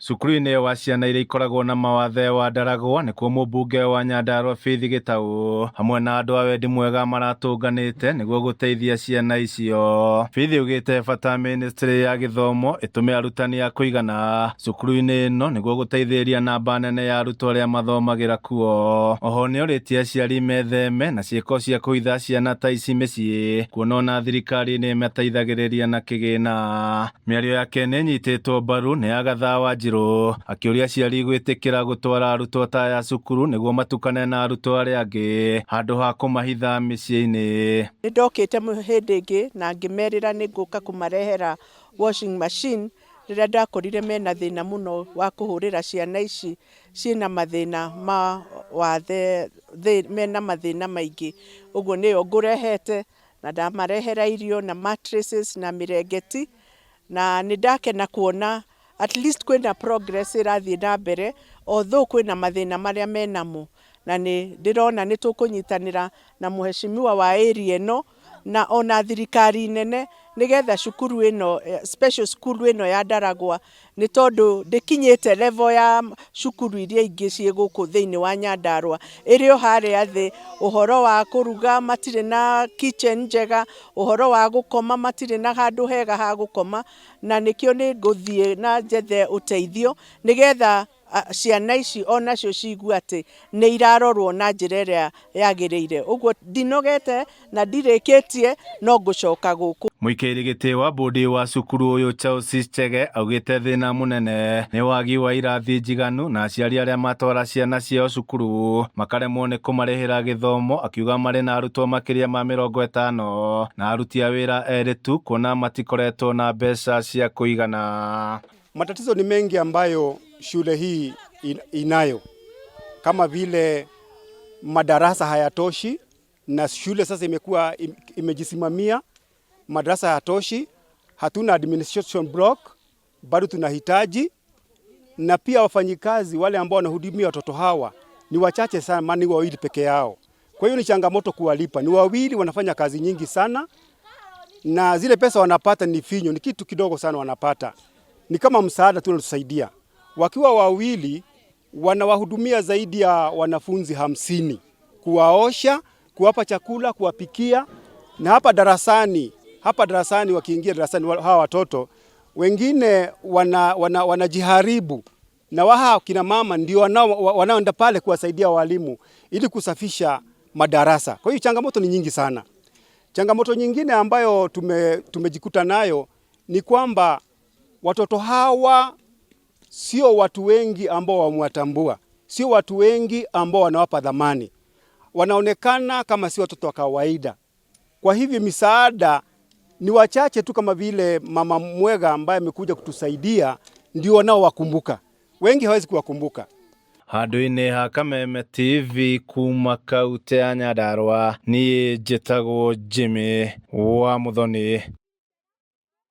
Cukuru-inĩ wa ciana iria ikoragwo na mawathe wa Ndaragwa nĩkuo mũmbunge wa Nyandarua Faith Gitau hamwe na andũ a wendi mwega maratũnganĩte nĩguo gũteithia ciana icio. Faith augĩte bata ministry ya gĩthomo ĩtũme arutani a kũigana cukuru-inĩ ĩno nĩguo gũteithĩrĩria namba nene ya arutwo arĩa mathomagĩra kuo. Oho nĩorĩtie aciari metheme na ciĩko cia kũhitha ciana ta ici mĩciĩ, kuona ona thirikari nĩmateithagĩrĩria na kĩgĩna. Mĩario yake nĩnyitĩtwo mbaru nĩ Agatha Wanjiru akĩũria aciari gwĩtĩkĩra gũtwara arutwo ta aya cukuru nĩguo matukane na arutwo arĩa angĩ handũ ha kũmahitha mĩciĩ-inĩ. Nĩndokĩte hĩndĩ ĩngĩ na ngĩmerĩra nĩngũka kũmarehera washing machine rĩrĩa ndakorire mena thĩna mũno wa kũhũrĩra ciana ici ciĩna mathĩna ma wathe, mena mathĩna maingĩ. Ũguo nĩyo ngũrehete na ndamarehera irio na mattresses na mĩrengeti, na nĩndakena kuona at least kwĩna progress ĩrathiĩ na mbere, although kwĩna mathĩna marĩa menamo, na ndĩrona nĩtũkũnyitanĩra na mũheshimiwa wa area ĩno na ona thirikari nene nĩgetha cukuru ĩno special school ĩno ya Ndaragwa, nĩ tondũ ndĩkinyĩte level ya cukuru iria ingĩ ciĩ gũkũ thĩinĩ wa Nyandarua, ĩrĩ o harĩa thĩ. Ũhoro wa kũruga matirĩ na kitchen njega, ũhoro wa gũkoma matirĩ na handũ hega ha gũkoma, na nĩkĩo nĩngũthiĩ na njethe ũteithio nĩgetha ciana ici onacio ciigue atĩ nĩ irarorwo na njĩra ĩrĩa yagĩrĩire. Ũguo ndinogete na ndirĩkĩtie, no ngũcoka gũkũ. Mũikĩrĩri gĩtĩ wa bodi wa cukuru ũyũ Charles Chege augĩte thĩna mũnene nĩ wagi wa irathi njiganu na aciari arĩa matwara ciana ciao cukuru makaremwo nĩ kũmarĩhĩra gĩthomo, akiuga marĩ na arutwo makĩria ma 50 na aruti a wĩra erĩ tu kuona matikoretwo na mbeca cia kũigana. Matatizo ni mengi ambayo shule hii inayo, kama vile madarasa hayatoshi, na shule sasa imekuwa imejisimamia, madarasa hayatoshi, hatuna administration block, bado tunahitaji, na pia wafanyikazi wale ambao wanahudumia watoto hawa ni wachache sana, maana ni wawili peke yao. Kwa hiyo ni changamoto kuwalipa, ni wawili wanafanya kazi nyingi sana, na zile pesa wanapata ni finyo, ni kitu kidogo sana wanapata. Ni kama msaada tu unatusaidia. Wakiwa wawili wanawahudumia zaidi ya wanafunzi 50, kuwaosha, kuwapa chakula, kuwapikia, na hapa darasani wakiingia darasani hawa watoto wengine wanajiharibu, na waha kina mama ndio wanaoenda pale kuwasaidia walimu ili kusafisha madarasa. Kwa hiyo changamoto ni nyingi sana. Changamoto nyingine ambayo tumejikuta nayo ni kwamba watoto hawa sio watu wengi ambao wamewatambua, sio watu wengi ambao wanawapa dhamani. Wanaonekana kama si watoto wa kawaida. Kwa hivyo misaada ni wachache tu, kama vile mama Mwega ambaye amekuja kutusaidia ndio wanaowakumbuka. Wengi hawezi kuwakumbuka. Handũ-inĩ ha Kameme TV kuma kaunti ya Nyandarua, niĩ njĩtagwo Jimmy wa Muthoni.